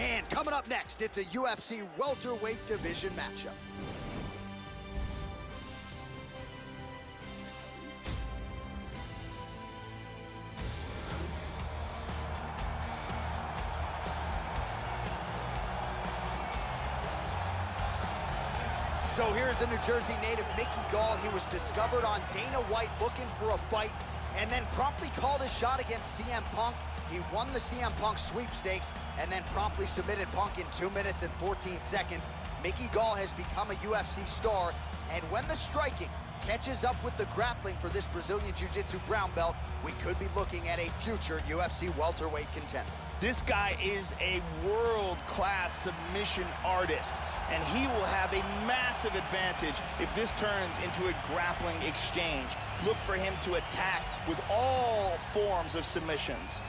And coming up next, it's a UFC welterweight division matchup. So here's the New Jersey native Mickey Gall. He was discovered on Dana White looking for a fight and then promptly called his shot against CM Punk. He won the CM Punk sweepstakes and then promptly submitted Punk in 2 minutes and 14 seconds. Mickey Gall has become a UFC star, and when the striking catches up with the grappling for this Brazilian Jiu-Jitsu brown belt, we could be looking at a future UFC welterweight contender. This guy is a world-class submission artist, and he will have a massive advantage if this turns into a grappling exchange. Look for him to attack with all forms of submissions.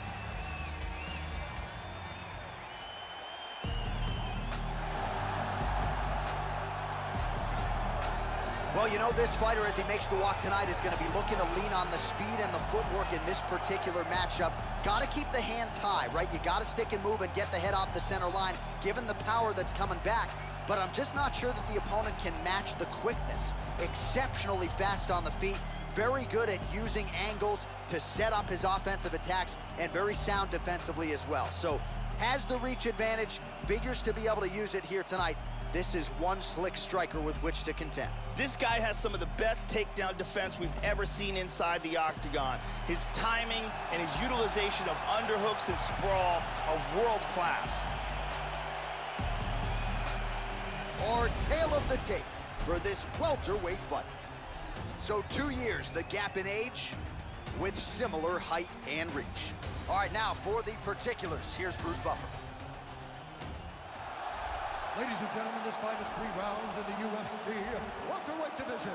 Well, you know, this fighter, as he makes the walk tonight, is going to be looking to lean on the speed and the footwork in this particular matchup. Got to keep the hands high, right? You got to stick and move and get the head off the center line, given the power that's coming back. But I'm just not sure that the opponent can match the quickness. Exceptionally fast on the feet, very good at using angles to set up his offensive attacks, and very sound defensively as well. So has the reach advantage, figures to be able to use it here tonight. This is one slick striker with which to contend. This guy has some of the best takedown defense we've ever seen inside the octagon. His timing and his utilization of underhooks and sprawl are world-class. Our tale of the tape for this welterweight fight. So 2 years, the gap in age, with similar height and reach. All right, now for the particulars, here's Bruce Buffer. Ladies and gentlemen, this fight is 3 rounds in the UFC welterweight division.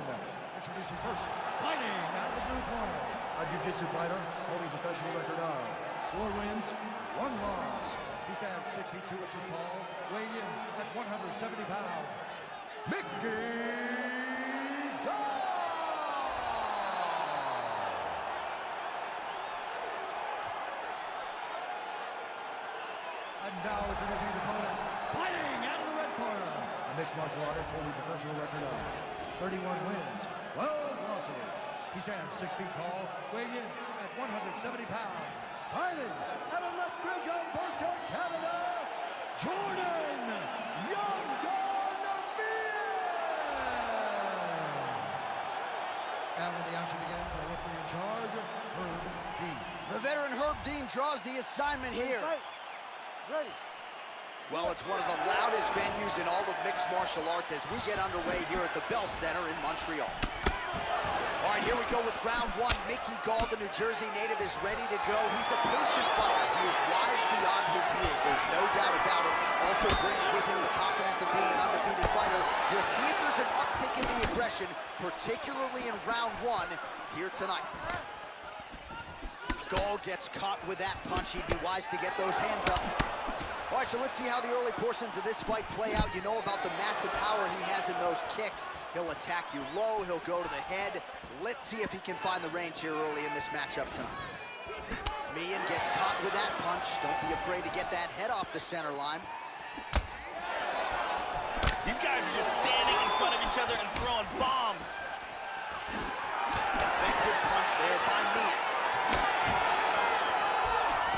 Introducing first, fighting out of the blue corner, a jiu-jitsu fighter holding professional record of 4 wins, 1 loss. He stands 6 feet 2 inches tall, weighing in at 170 pounds. Mickey Gall! And now introducing his opponent, fighting out of the red corner, a mixed martial artist holding a professional record of 31 wins, 12 losses. He stands 6 feet tall, weighing in at 170 pounds. Fighting out of Lethbridge, Alberta, Canada, Jordan Young Gun Meehan. And when the action begins, our referee in charge, Herb Dean. The veteran Herb Dean draws the assignment here. Ready. Well, it's one of the loudest venues in all of mixed martial arts as we get underway here at the Bell Center in Montreal. All right, here we go with round 1. Mickey Gall, the New Jersey native, is ready to go. He's a patient fighter. He is wise beyond his years. There's no doubt about it. Also brings with him the confidence of being an undefeated fighter. We'll see if there's an uptick in the aggression, particularly in round 1 here tonight. Gall gets caught with that punch. He'd be wise to get those hands up. All right, so let's see how the early portions of this fight play out. You know about the massive power he has in those kicks. He'll attack you low, he'll go to the head. Let's see if he can find the range here early in this matchup tonight. Meehan gets caught with that punch. Don't be afraid to get that head off the center line. These guys are just standing in front of each other and throwing bombs. Effective punch there by Meehan.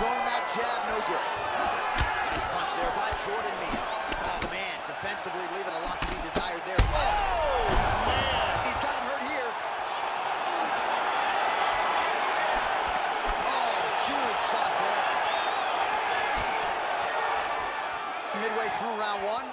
Throwing that jab, no good. Nice punch there by Jordan Meehan. Oh, man, defensively leaving a lot to be desired there. Oh, man. He's got him hurt here. Oh, huge shot there. Midway through round 1.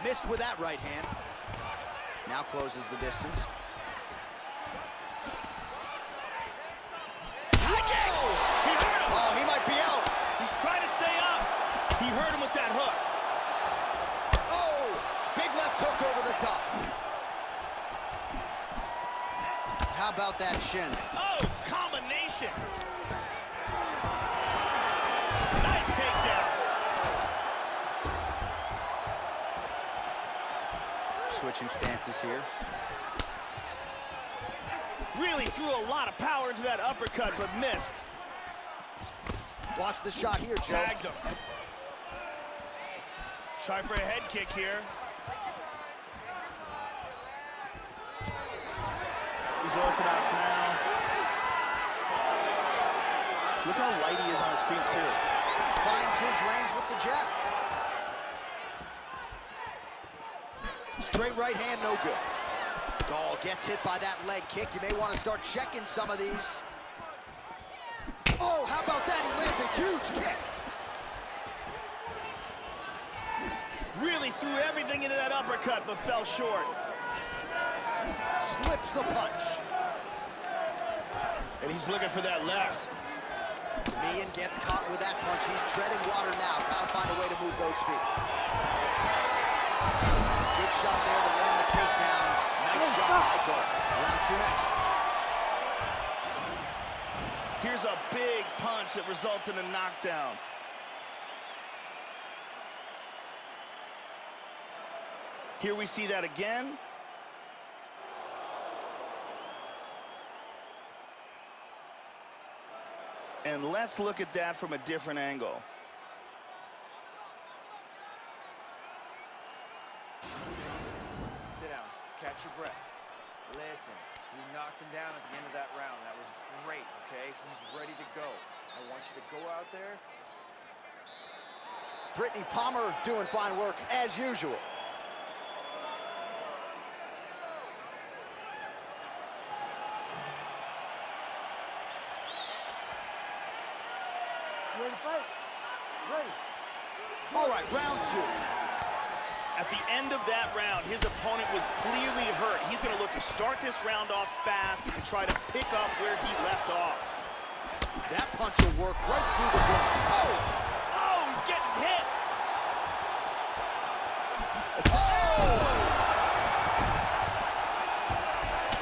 Missed with that right hand. Now closes the distance. Whoa! He hurt him. Oh, he might be out. He's trying to stay up. He hurt him with that hook. Oh, big left hook over the top. How about that shin? Oh, combination. Nice takedown. switching stances here. Really threw a lot of power into that uppercut, but missed. Watch the shot here, Joe. Tagged him. Try for a head kick here. He's orthodox now. Look how light he is on his feet, too. Finds his range with the jab. Straight right hand, no good. Gall gets hit by that leg kick. You may want to start checking some of these. Oh, how about that? He lands a huge kick. Really threw everything into that uppercut, but fell short. Slips the punch. And he's looking for that left. Meehan gets caught with that punch. He's treading water now. Gotta find a way to move those feet. Good shot there to land the takedown. Nice shot by Gall. Round 2 next. Here's a big punch that results in a knockdown. Here we see that again. And let's look at that from a different angle. Sit down, catch your breath. Listen, you knocked him down at the end of that round. That was great, okay? He's ready to go. I want you to go out there. Brittany Palmer doing fine work as usual. Ready to fight? Ready. All right, round 2. At the end of that round, his opponent was clearly hurt. He's going to look to start this round off fast and try to pick up where he left off. That punch will work right through the bone. Oh! Oh, he's getting hit! Oh!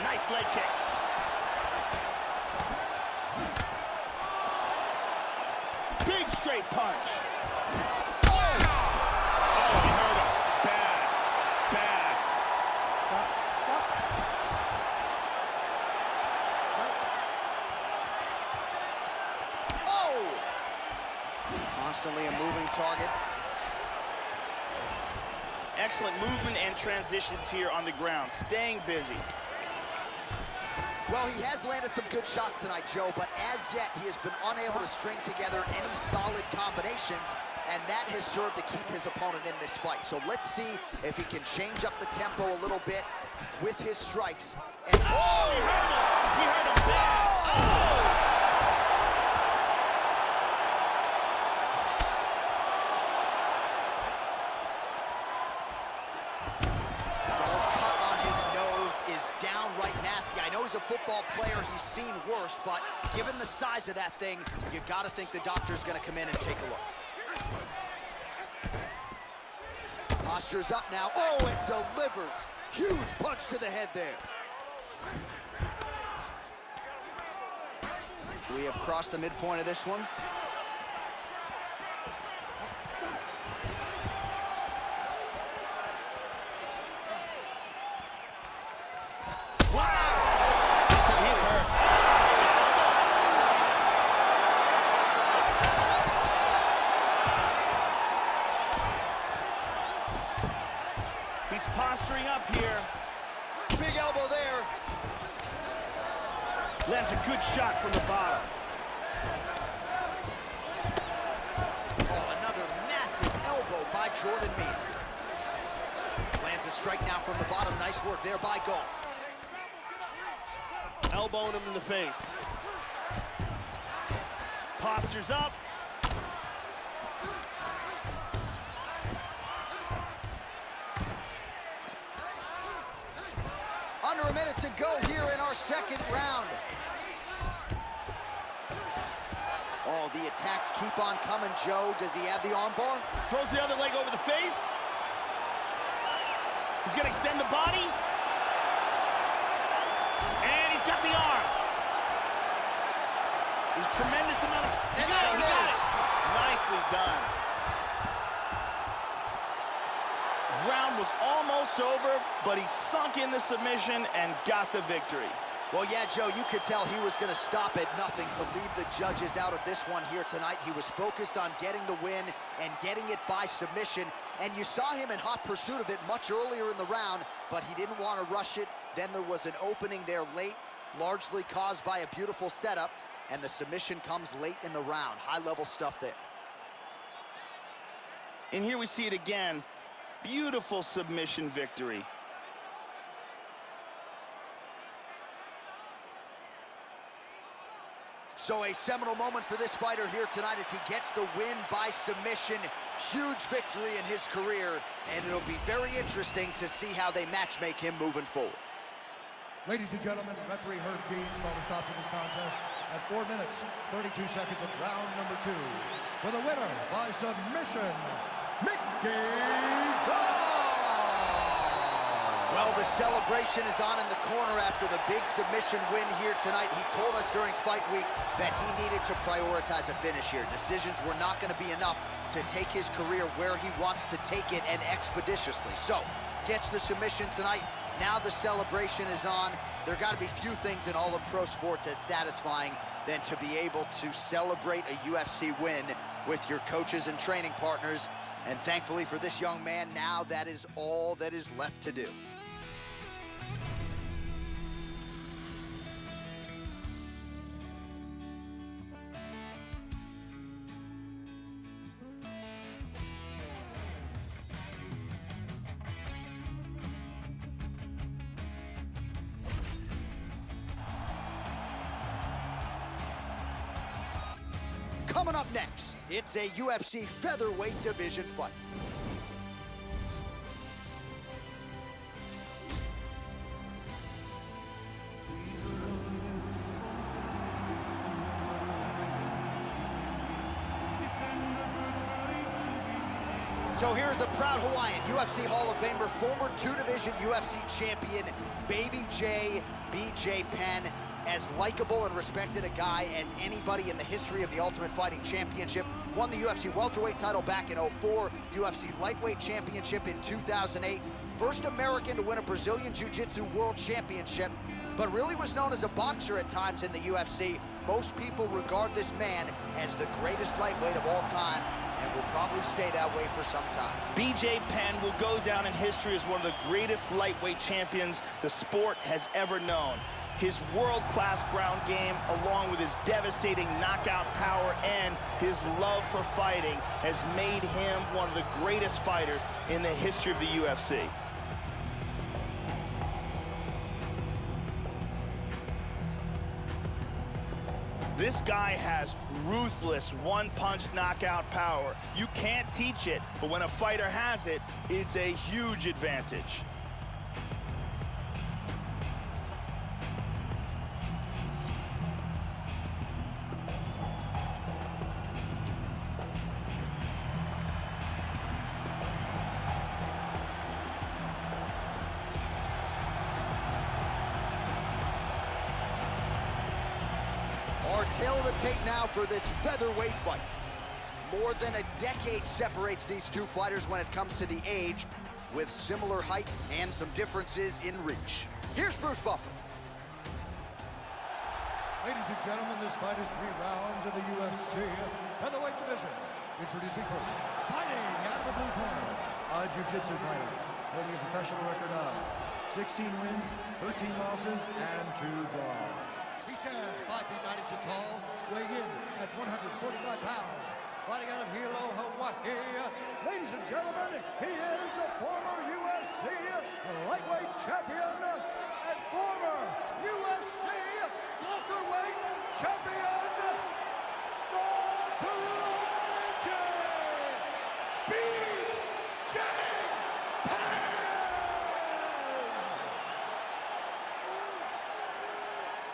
Nice leg kick. Big straight punch. Oh, he hurt him. Bad. Bad. Stop. Oh! Constantly a moving target. Excellent movement and transitions here on the ground. Staying busy. Well, he has landed some good shots tonight, Joe, but as yet, he has been unable to string together any solid combinations, and that has served to keep his opponent in this fight. So let's see if he can change up the tempo a little bit with his strikes. And Oh, he hurt him! He hurt him bad! Oh! Gall's cut on his nose is downright nasty. I know he's a football player, he's seen worse, but given the size of that thing, you gotta think the doctor's gonna come in and take a look. Posture's up now. Oh, it delivers. Huge punch to the head there. We have crossed the midpoint of this one. Posturing up here. Big elbow there. Lands a good shot from the bottom. Oh, another massive elbow by Jordan Meehan. Lands a strike now from the bottom. Nice work there by Gall. Elbowing him in the face. Postures up. Under a minute to go here in our second round. Oh, the attacks keep on coming, Joe. Does he have the arm bar? Throws the other leg over the face. He's gonna extend the body. And he's got the arm. There's a tremendous amount of... And there it is. Nicely done. round was almost over, but he sunk in the submission and got the victory. Well, yeah, Joe, you could tell he was going to stop at nothing to leave the judges out of this one here tonight. He was focused on getting the win and getting it by submission, and you saw him in hot pursuit of it much earlier in the round, but he didn't want to rush it. Then there was an opening there late, largely caused by a beautiful setup, and the submission comes late in the round. High-level stuff there. And here we see it again. Beautiful submission victory. So a seminal moment for this fighter here tonight as he gets the win by submission. Huge victory in his career, and it'll be very interesting to see how they matchmake him moving forward. Ladies and gentlemen, referee Herb Deans called a stop to this contest at 4 minutes, 32 seconds of round number 2. For the winner by submission, Gall! Well, the celebration is on in the corner after the big submission win here tonight. He told us during fight week that he needed to prioritize a finish here. Decisions were not going to be enough to take his career where he wants to take it, and expeditiously. So, gets the submission tonight. Now the celebration is on. There got to be few things in all of pro sports as satisfying than to be able to celebrate a UFC win with your coaches and training partners. And thankfully for this young man, now that is all that is left to do. Coming up next, it's a UFC featherweight division fight. So here's the proud Hawaiian, UFC Hall of Famer, former two-division UFC champion, Baby J, BJ Penn. As likable and respected a guy as anybody in the history of the Ultimate Fighting Championship. Won the UFC welterweight title back in '04, UFC lightweight championship in 2008. First American to win a Brazilian Jiu-Jitsu World Championship, but really was known as a boxer at times in the UFC. Most people regard this man as the greatest lightweight of all time, and will probably stay that way for some time. BJ Penn will go down in history as one of the greatest lightweight champions the sport has ever known. His world-class ground game, along with his devastating knockout power and his love for fighting, has made him one of the greatest fighters in the history of the UFC. This guy has ruthless one-punch knockout power. You can't teach it, but when a fighter has it, it's a huge advantage. Tail of the tape now for this featherweight fight. More than a decade separates these two fighters when it comes to the age, with similar height and some differences in reach. Here's Bruce Buffer. Ladies and gentlemen, this fight is 3 rounds in the UFC featherweight division. Introducing first, fighting out of the blue corner, a jiu-jitsu fighter, holding a professional record of 16 wins, 13 losses, and 2 draws. He stands 5 feet 9 inches tall, weighing in at 145 pounds. Fighting out of Hilo, Hawaii. Ladies and gentlemen, he is the former UFC lightweight champion and former UFC welterweight champion, the Prodigy, BJ Penn!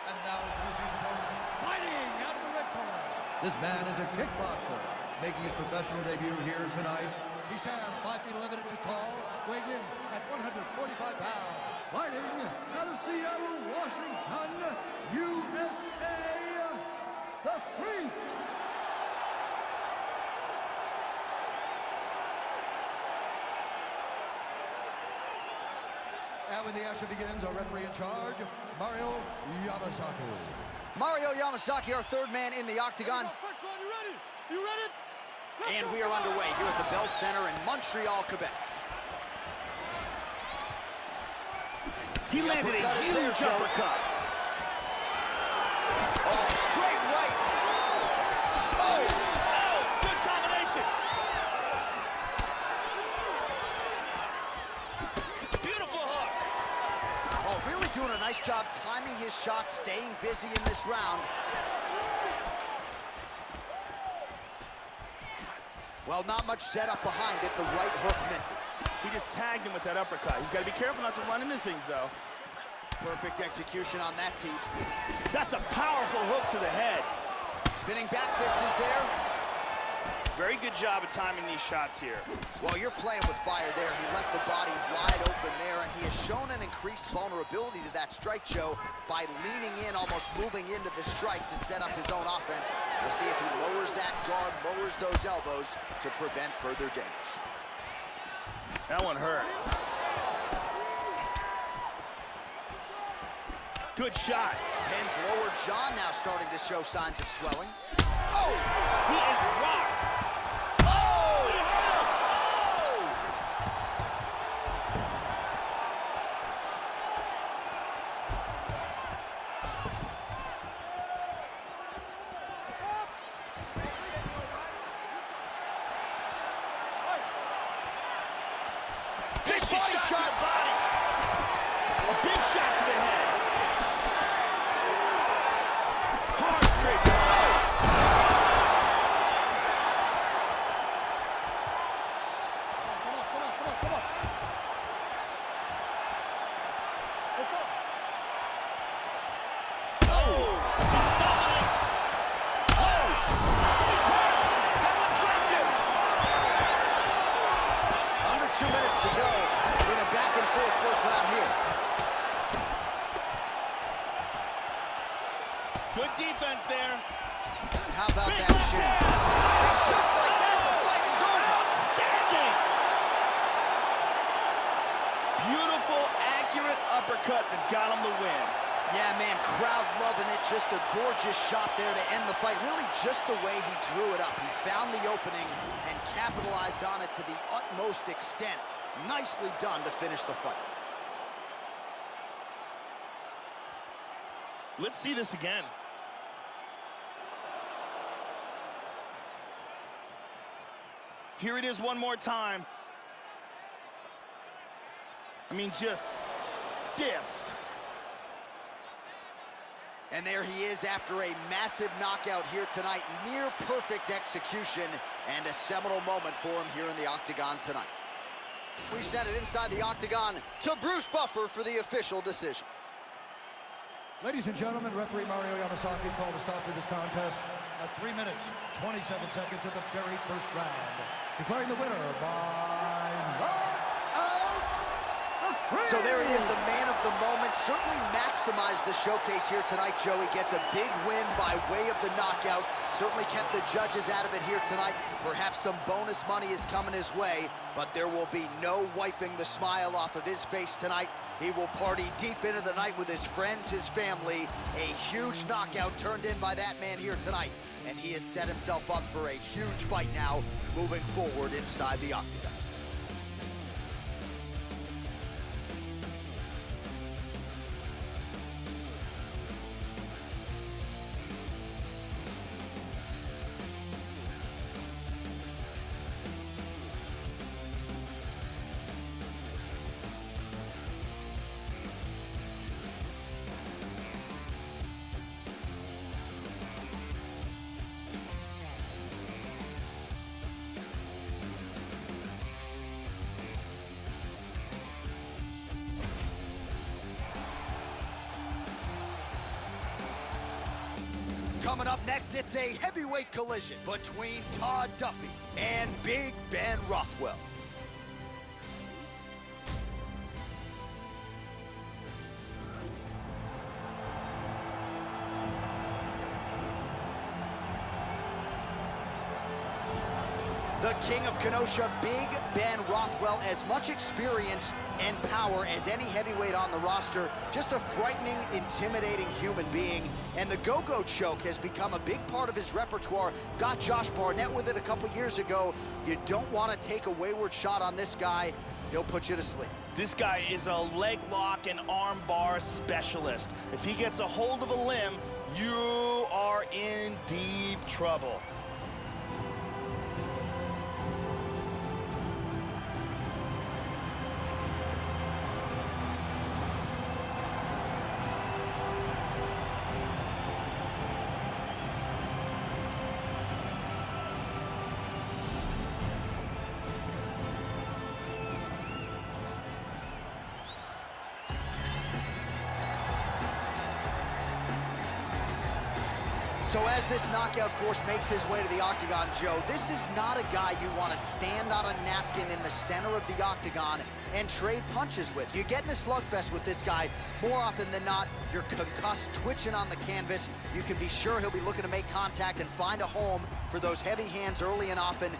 And now introducing his opponent, fighting out of the red corner. This man is a kickboxer, making his professional debut here tonight. He stands 5 feet 11 inches tall, weighing in at 145 pounds. Fighting out of Seattle, Washington, USA, the Freak. Now when the action begins, our referee in charge, Mario Yamasaki. Mario Yamasaki, our third man in the octagon. First one, you ready? You ready? And we are underway here at the Bell Center in Montreal, Quebec. He landed a huge uppercut. Oh, straight right. Oh, good combination. Beautiful hook. Oh, really doing a nice job timing his shots, staying busy in this round. Well, not much setup behind it. The right hook misses. He just tagged him with that uppercut. He's got to be careful not to run into things, though. Perfect execution on that teep. That's a powerful hook to the head. Spinning back fist is there. Very good job of timing these shots here. Well, you're playing with fire there. He left the body wide open there, and he has shown an increased vulnerability to that strike, Joe, by leaning in, almost moving into the strike to set up his own offense. We'll see if he lowers that guard, lowers those elbows to prevent further damage. That one hurt. Good shot. Penn's lower jaw now starting to show signs of swelling. Oh, he is rocked. Big body shot. A big shot to the head. Hard straight. Come on. Let's go. Under 2 minutes to go in a back-and-forth first round here. Good defense there. How about that shit? And just like that, the fight is over. Outstanding. Beautiful, accurate uppercut that got him the win. Yeah, man, crowd loving it. Just a gorgeous shot there to end the fight. Really just the way he drew it up. He found the opening and capitalized on it to the utmost extent. Nicely done to finish the fight. Let's see this again. Here it is one more time. I mean, just stiff. And there he is after a massive knockout here tonight. Near perfect execution and a seminal moment for him here in the octagon tonight. We send it inside the octagon to Bruce Buffer for the official decision. Ladies and gentlemen, referee Mario Yamasaki is called to stop to this contest at 3 minutes, 27 seconds of the very first round. Declaring the winner by knockout. So there he is, the man of the moment. Certainly maximized the showcase here tonight, Joe. He gets a big win by way of the knockout. Certainly kept the judges out of it here tonight. Perhaps some bonus money is coming his way, but there will be no wiping the smile off of his face tonight. He will party deep into the night with his friends, his family. A huge knockout turned in by that man here tonight. And he has set himself up for a huge fight now, moving forward inside the octagon. Coming up next, it's a heavyweight collision between Todd Duffee and Big Ben Rothwell. The king of Kenosha, Big Ben Rothwell, as much experience and power as any heavyweight on the roster. Just a frightening, intimidating human being. And the go-go choke has become a big part of his repertoire. Got Josh Barnett with it a couple years ago. You don't want to take a wayward shot on this guy. He'll put you to sleep. This guy is a leg lock and arm bar specialist. If he gets a hold of a limb, you are in deep trouble. So as this knockout force makes his way to the octagon, Joe, this is not a guy you want to stand on a napkin in the center of the octagon and trade punches with. You get in a slugfest with this guy, more often than not, you're concussed, twitching on the canvas. You can be sure he'll be looking to make contact and find a home for those heavy hands early and often.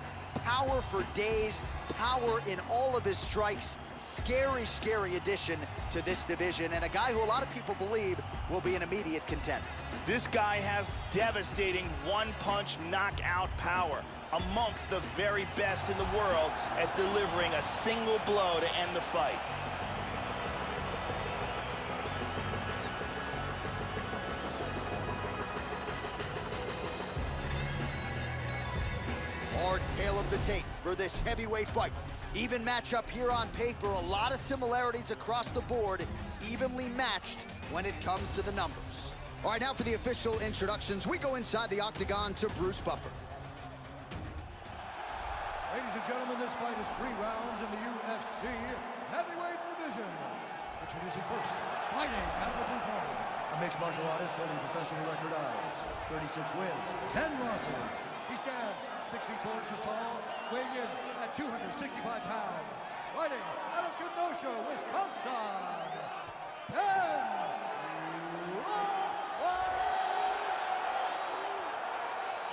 Power for days, power in all of his strikes. Scary, scary addition to this division, and a guy who a lot of people believe will be an immediate contender. This guy has devastating one-punch knockout power, amongst the very best in the world at delivering a single blow to end the fight. Our tale of the tape for this heavyweight fight. Even matchup here on paper, a lot of similarities across the board, evenly matched when it comes to the numbers. All right, now for the official introductions, we go inside the octagon to Bruce Buffer. Ladies and gentlemen, this fight is 3 rounds in the UFC heavyweight division. Introducing first, fighting out of the blue corner, a mixed martial artist holding professional record of 36 wins, 10 losses. He stands 6 feet 4 inches tall, weighing in at 265 pounds. Fighting out of Kenosha, Wisconsin, Penn.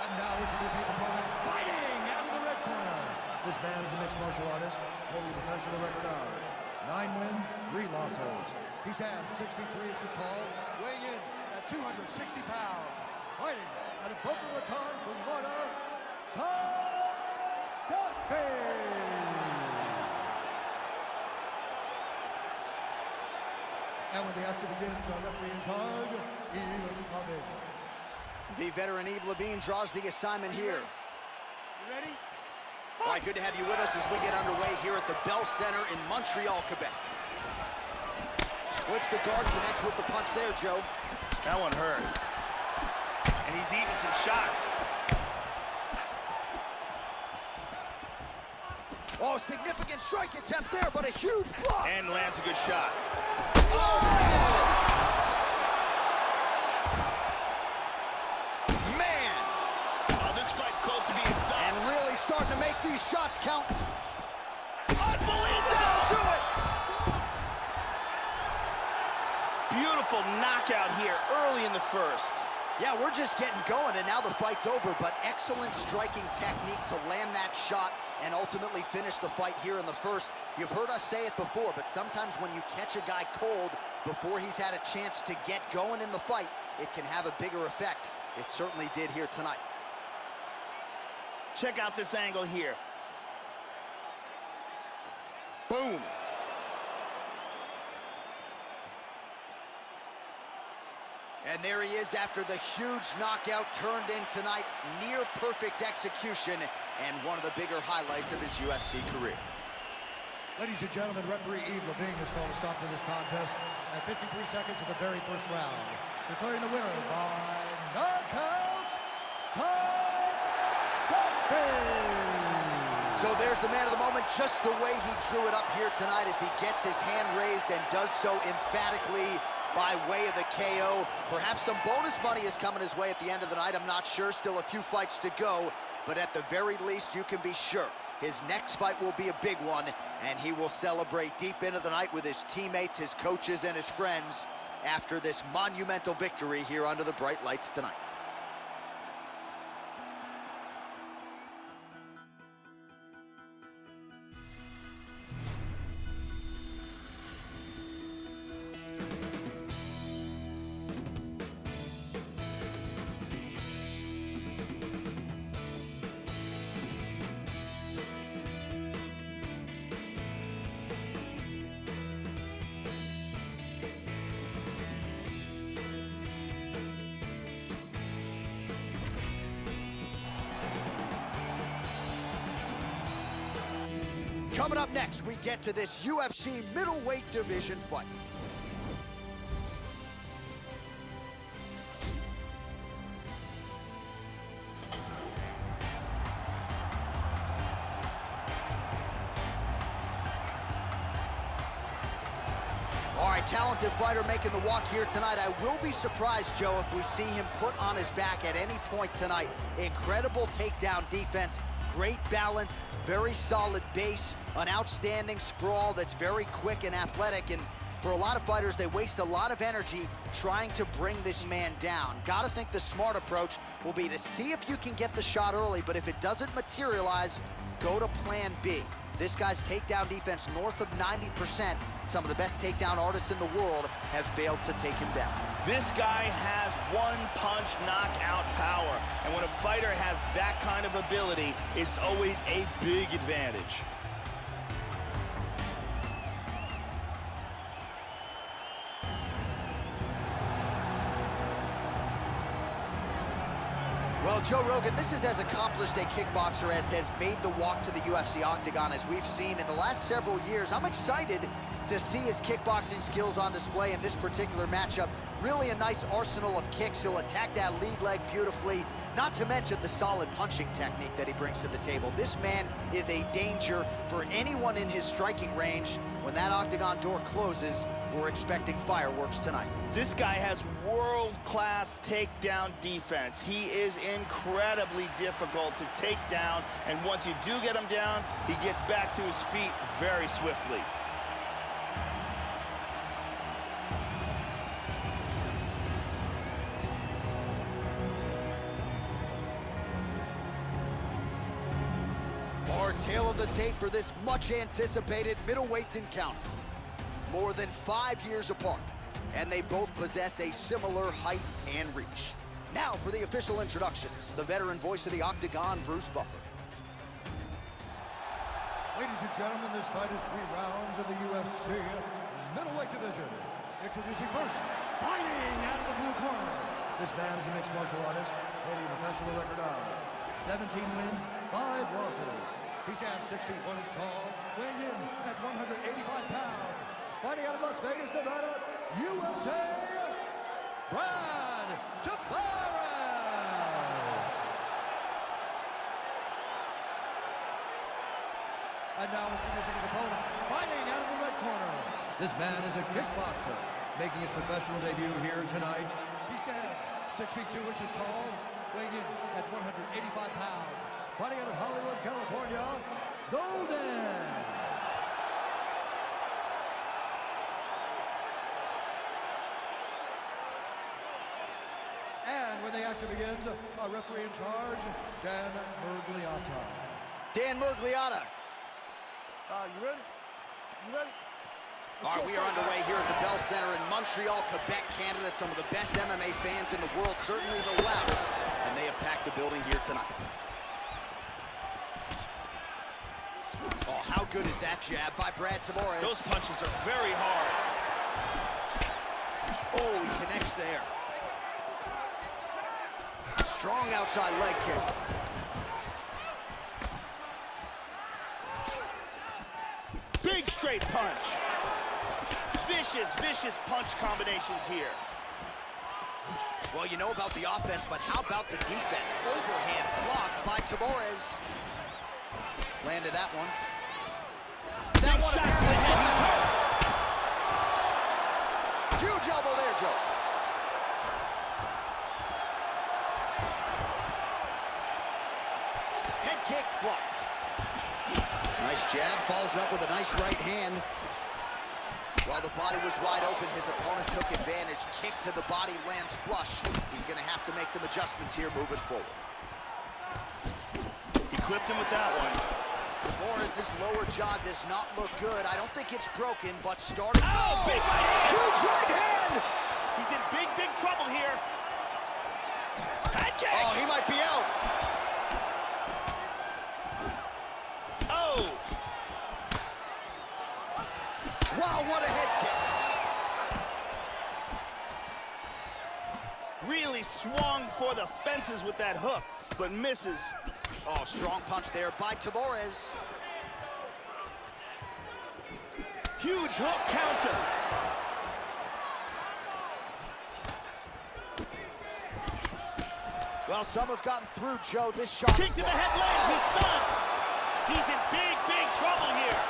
And now introducing his opponent, fighting out of the red corner. This man is a mixed martial artist, holding a professional record of 9 wins, 3 losses. He stands 6 feet 3 inches tall, weighing in at 260 pounds. Fighting out of Boca Raton, Florida, Todd Duffee. And when the action begins, our referee in charge, Yves Levine. The veteran Yves Levine draws the assignment here. You ready? All right, good to have you with us as we get underway here at the Bell Center in Montreal, Quebec. Splits the guard, connects with the punch there, Joe. That one hurt. And he's eating some shots. Oh, significant strike attempt there, but a huge block. And lands a good shot. Man! Oh, this fight's close to being stopped. And really starting to make these shots count. Unbelievable! That'll do it! Beautiful knockout here early in the first. Yeah, we're just getting going, and now the fight's over, but excellent striking technique to land that shot and ultimately finish the fight here in the first. You've heard us say it before, but sometimes when you catch a guy cold before he's had a chance to get going in the fight, it can have a bigger effect. It certainly did here tonight. Check out this angle here. Boom. And there he is after the huge knockout turned in tonight. Near perfect execution and one of the bigger highlights of his UFC career. Ladies and gentlemen, referee Yves Levine has called a stop to this contest at 53 seconds of the very first round, declaring the winner by knockout, Todd Duffee. So there's the man of the moment, just the way he drew it up here tonight as he gets his hand raised and does so emphatically by way of the KO. Perhaps some bonus money is coming his way at the end of the night. I'm not sure. Still a few fights to go. But at the very least, you can be sure his next fight will be a big one, and he will celebrate deep into the night with his teammates, his coaches, and his friends after this monumental victory here under the bright lights tonight. Coming up next, we get to this UFC middleweight division fight. All right, talented fighter making the walk here tonight. I will be surprised, Joe, if we see him put on his back at any point tonight. Incredible takedown defense, great balance, very solid base, an outstanding sprawl that's very quick and athletic. And for a lot of fighters, they waste a lot of energy trying to bring this man down. Gotta think the smart approach will be to see if you can get the shot early, but if it doesn't materialize, go to plan B. This guy's takedown defense north of 90%. Some of the best takedown artists in the world have failed to take him down. This guy has one-punch knockout power, and when a fighter has that kind of ability, it's always a big advantage. Well, Joe Rogan, this is as accomplished a kickboxer as has made the walk to the UFC octagon as we've seen in the last several years. I'm excited to see his kickboxing skills on display in this particular matchup. Really a nice arsenal of kicks. He'll attack that lead leg beautifully, not to mention the solid punching technique that he brings to the table. This man is a danger for anyone in his striking range. When that octagon door closes, we're expecting fireworks tonight. This guy has world-class takedown defense. He is incredibly difficult to take down, and once you do get him down, he gets back to his feet very swiftly. Our tail of the tape for this much-anticipated middleweight encounter. More than 5 years apart, and they both possess a similar height and reach. Now for the official introductions, the veteran voice of the octagon, Bruce Buffer. Ladies and gentlemen, this fight is 3 rounds in the UFC middleweight division. Introducing first, fighting out of the blue corner. This man is a mixed martial artist, holding a professional record of 17 wins, 5 losses. He stands 6 feet 1 inch tall, weighing in at 185 pounds. Fighting out of Las Vegas, Nevada, UFC, Tavares! And now introducing his opponent, fighting out of the red corner. This man is a kickboxer, making his professional debut here tonight. He stands 6 feet 2 inches tall, weighing in at 185 pounds. Fighting out of Hollywood, California, Golden! And when the action begins, our referee in charge, Dan Murgliata. Dan Murgliata. You ready? You ready? All right, we are underway here at the Bell Center in Montreal, Quebec, Canada. Some of the best MMA fans in the world, certainly the loudest, and they have packed the building here tonight. Oh, how good is that jab by Brad Tavares? Those punches are very hard. Oh, he connects there. Strong outside leg kick. Big straight punch. Vicious, vicious punch combinations here. Well, you know about the offense, but how about the defense? Overhand blocked by Tavares. Landed that one. That one apparently stopped. Huge elbow there, Joe. Head kick blocked. Nice jab, follows it up with a nice right hand. While the body was wide open, his opponent took advantage. Kick to the body, lands flush. He's gonna have to make some adjustments here moving forward. He clipped him with that one. Tavares' lower jaw does not look good. I don't think it's broken, but starting. Oh, big right hand! Huge right hand! He's in big, big trouble here. Head kick! Oh, he might be out. Oh! Wow, what a head kick. Really swung for the fences with that hook, but misses. Oh, strong punch there by Tavares. Huge hook counter. Well, someone's gotten through, Joe. This shot. Kick to the head lands. He's stunned. He's in big, big trouble here.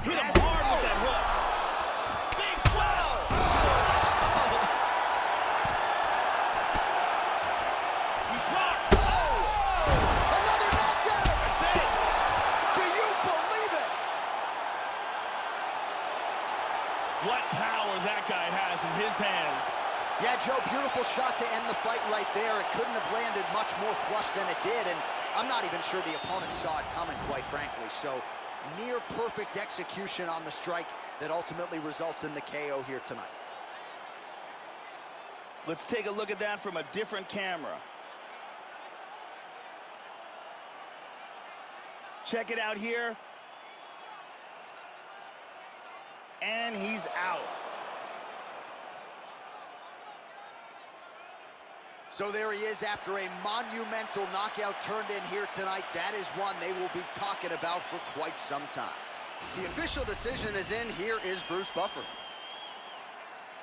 Hit him hard with that hook. Big swell. He's rocked. Another knockdown. That's it. Do you believe it? What power that guy has in his hands. Yeah, Joe, beautiful shot to end the fight right there. It couldn't have landed much more flush than it did, and I'm not even sure the opponent saw it coming, quite frankly. So, near perfect execution on the strike that ultimately results in the KO here tonight. Let's take a look at that from a different camera. Check it out here. And he's out. So there he is after a monumental knockout turned in here tonight. That is one they will be talking about for quite some time. The official decision is in. Here is Bruce Buffer.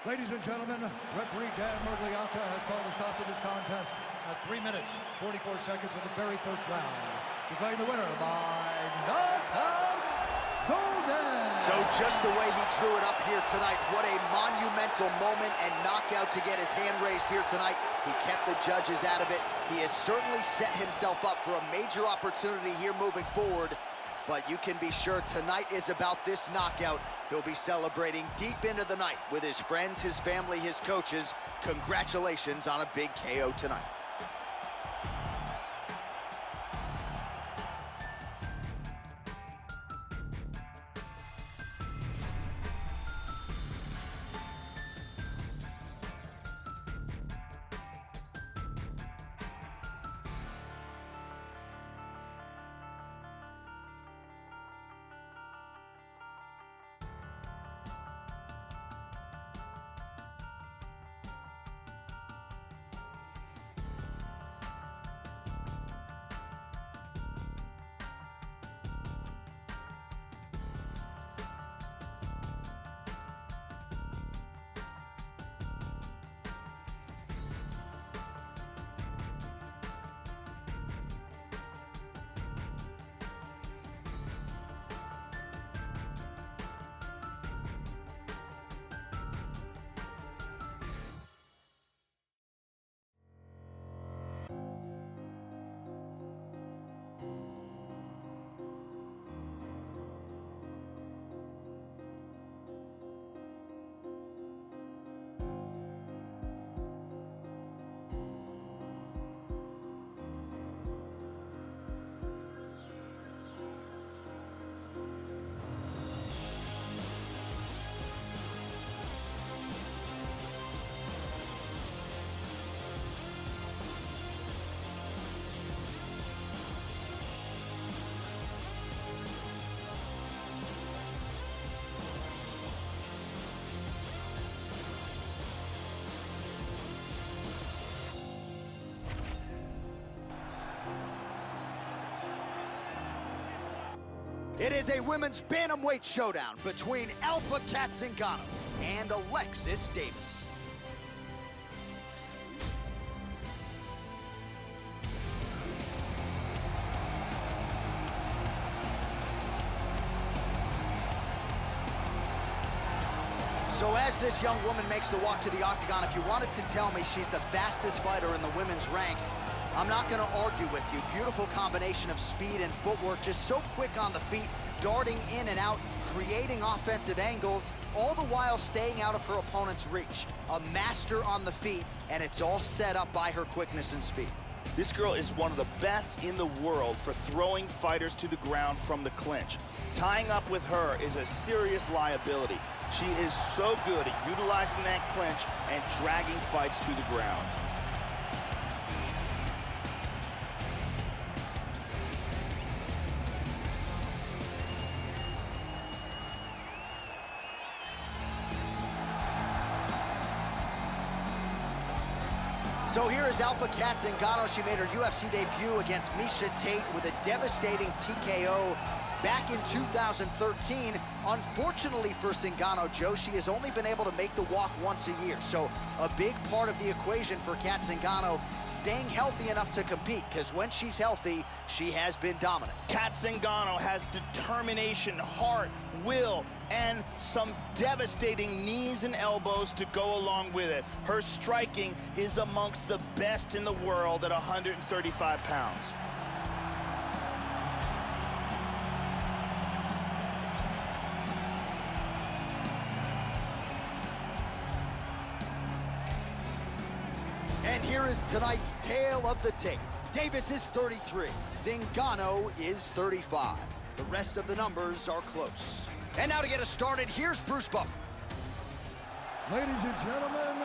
Ladies and gentlemen, referee Dan Mergliata has called a stop to this contest at 3 minutes, 44 seconds of the very first round. Declaring the winner by knockout, Golden. So just the way he drew it up here tonight, what a monumental moment and knockout to get his hand raised here tonight. He kept the judges out of it. He has certainly set himself up for a major opportunity here moving forward. But you can be sure tonight is about this knockout. He'll be celebrating deep into the night with his friends, his family, his coaches. Congratulations on a big KO tonight. It is a women's bantamweight showdown between Alpha Cat Zingano and Alexis Davis. So as this young woman makes the walk to the octagon, if you wanted to tell me she's the fastest fighter in the women's ranks, I'm not going to argue with you. Beautiful combination of speed and footwork, just so quick on the feet, darting in and out, creating offensive angles, all the while staying out of her opponent's reach. A master on the feet, and it's all set up by her quickness and speed. This girl is one of the best in the world for throwing fighters to the ground from the clinch. Tying up with her is a serious liability. She is so good at utilizing that clinch and dragging fights to the ground. So here is Alpha Cat Zingano. She made her UFC debut against Miesha Tate with a devastating TKO back in 2013. Unfortunately for Zingano, Joe, she has only been able to make the walk once a year. So a big part of the equation for Cat Zingano, staying healthy enough to compete, because when she's healthy, she has been dominant. Cat Zingano has determination, heart, will, and some devastating knees and elbows to go along with it. Her striking is amongst the best in the world at 135 pounds. And here is tonight's tale of the tape. Davis is 33. Zingano is 35. The rest of the numbers are close. And now to get us started, here's Bruce Buffer. Ladies and gentlemen,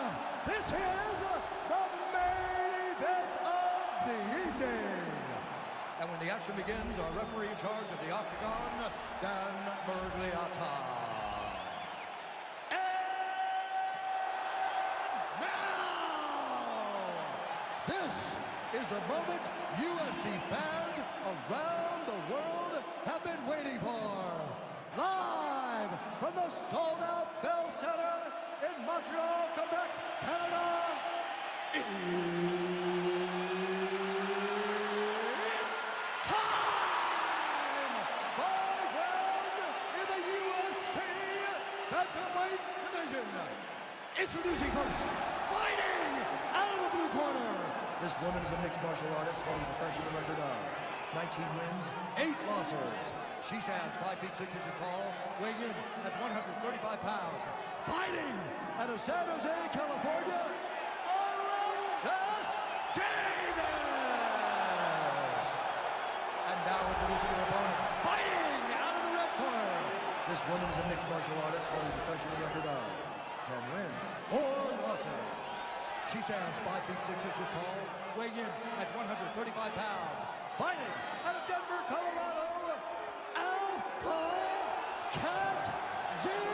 this is the main event of the evening. And when the action begins, our referee in charge of the octagon, Dan Bergliata. This is the moment UFC fans around the world have been waiting for. Live from the sold-out Bell Center in Montreal, Quebec, Canada. It's time! 5 rounds in the UFC bantamweight division. Introducing first, fighting out of the blue corner. This woman is a mixed martial artist holding a professional record of 19 wins, 8 losses. She stands 5 feet 6 inches tall, weighing in at 135 pounds. Fighting out of San Jose, California, ALEXIS Davis! And now introducing her opponent, fighting out of the red corner. This woman is a mixed martial artist holding a professional record of 10 wins, 4 losses. She stands 5 feet 6 inches tall, weighing in at 135 pounds. Fighting out of Denver, Colorado, Alpha Cat Zingano!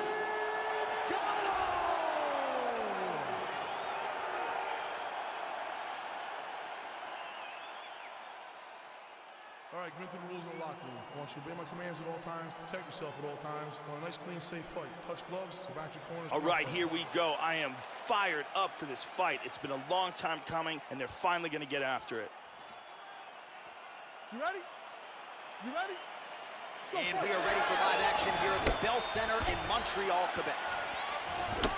All right, commit to the rules in the locker room. I want you to obey my commands at all times, protect yourself at all times. I want a nice, clean, safe fight. Touch gloves, back your corners. All right, here we go. I am fired up for this fight. It's been a long time coming, and they're finally going to get after it. You ready? You ready? And we are ready for live action here at the Bell Center in Montreal, Quebec.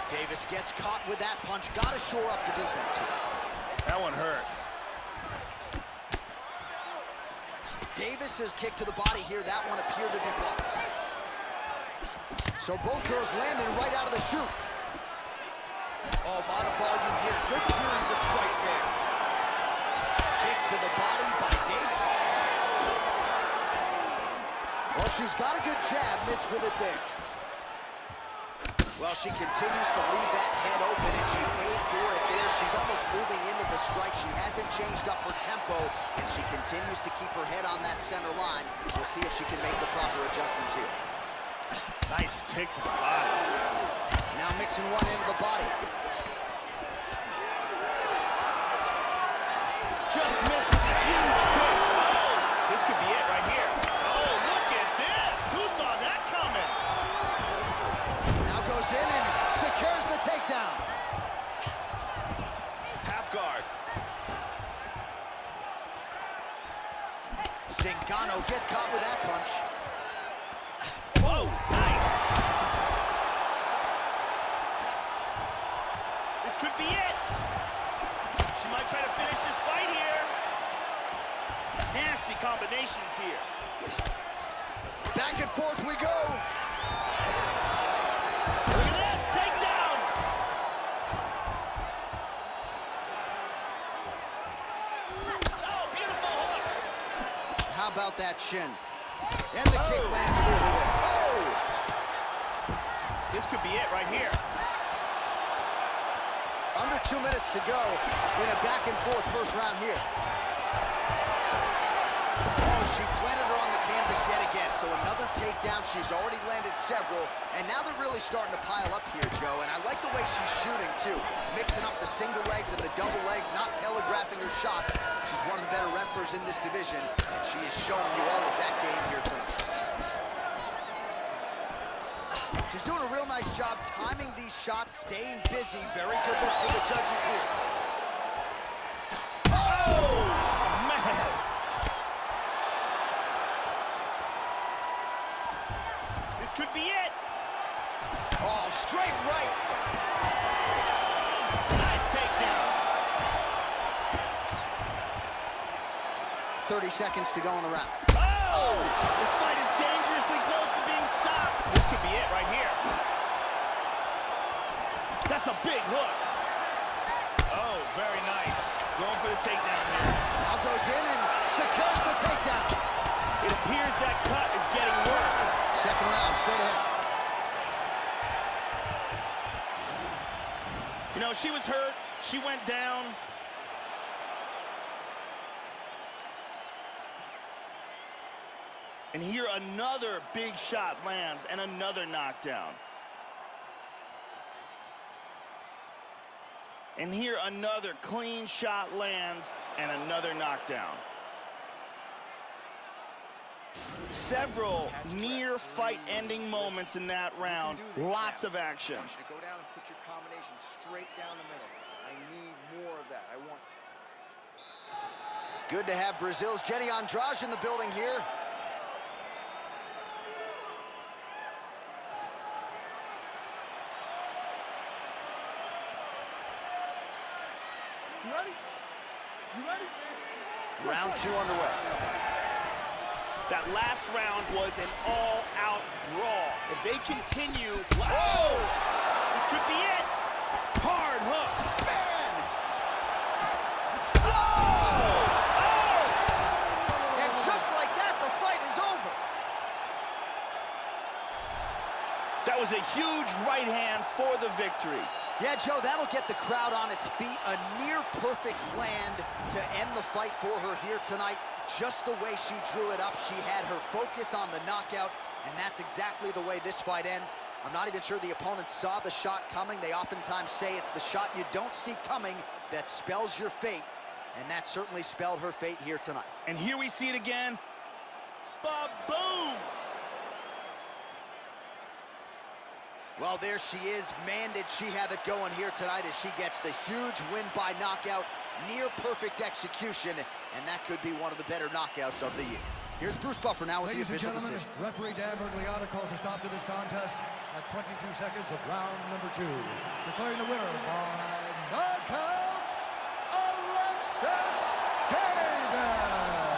Davis gets caught with that punch. Got to shore up the defense here. That one hurt. Davis's kick to the body here, that one appeared to be blocked. So both girls landing right out of the chute. Oh, a lot of volume here. Good series of strikes there. Kick to the body by Davis. Well, she's got a good jab, missed with it there. Well, she continues to leave that head open, and she paid for it there. She's almost moving into the strike. She hasn't changed up her tempo, and she continues to keep her head on that center line. We'll see if she can make the proper adjustments here. Nice kick to the body. Now mixing one into the body. Just missed with a huge kick. Oh, this could be it right here. Oh, look at this. Who saw that coming? Now goes in and secures the takedown. Half guard. Zingano gets caught with that punch. Whoa, nice. This could be it. She might try to finish this fight here. Nasty combinations here. Back and forth we go. Look at this, takedown. Oh, beautiful hook. How about that shin? And the kick lands for her there. Oh! This could be it right here. Under 2 minutes to go in a back and forth first round here. Oh, She planted her on the canvas yet again, so another takedown. She's already landed several, and now they're really starting to pile up here, Joe, and I like the way she's shooting, too. Mixing up the single legs and the double legs, not telegraphing her shots. She's one of the better wrestlers in this division, and she is showing you all of that game here tonight. She's doing a real nice job timing these shots, staying busy. Very good look for the judges here. Oh, man. This could be it. Oh, straight right. Nice takedown. 30 seconds to go in the round. Oh! This fight is dangerously close to being stopped. This could be it right here. That's a big hook. Oh, very nice. Going for the takedown here. Now goes in and secures the takedown. It appears that cut is getting worse. Second round, straight ahead. You know, she was hurt. She went down. And here another big shot lands and another knockdown. And here another clean shot lands and another knockdown. Several near fight-ending moments in that round. Lots of action. I want you to go down and put your combination straight down the middle. I need more of that. I want... Good to have Brazil's Jenny Andrade in the building here. You ready? You ready? Round 2 underway. That last round was an all-out brawl. If they continue... Oh! This could be it. Hard hook. Man! Oh! Oh! And just like that, the fight is over. That was a huge right hand for the victory. Yeah, Joe, that'll get the crowd on its feet. A near-perfect land to end the fight for her here tonight. Just the way she drew it up, she had her focus on the knockout, and that's exactly the way this fight ends. I'm not even sure the opponent saw the shot coming. They oftentimes say it's the shot you don't see coming that spells your fate, and that certainly spelled her fate here tonight. And here we see it again. Ba-boom! Well, there she is. Man, did she have it going here tonight as she gets the huge win by knockout. Near perfect execution, and that could be one of the better knockouts of the year. Here's Bruce Buffer now with the official decision. Referee Dan LUTA calls a stop to this contest at 22 seconds of round number 2. Declaring the winner by knockout, Alexis Davis.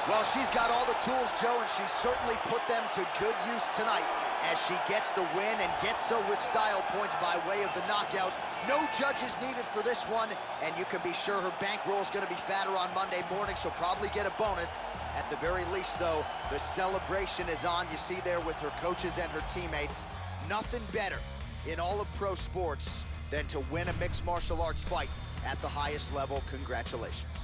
Well, she's got all the tools, Joe, and she certainly put them to good use tonight as she gets the win and gets so with style points by way of the knockout. No judges needed for this one, and you can be sure her bankroll is going to be fatter on Monday morning. She'll probably get a bonus. At the very least, though, the celebration is on. You see there with her coaches and her teammates. Nothing better in all of pro sports than to win a mixed martial arts fight at the highest level. Congratulations.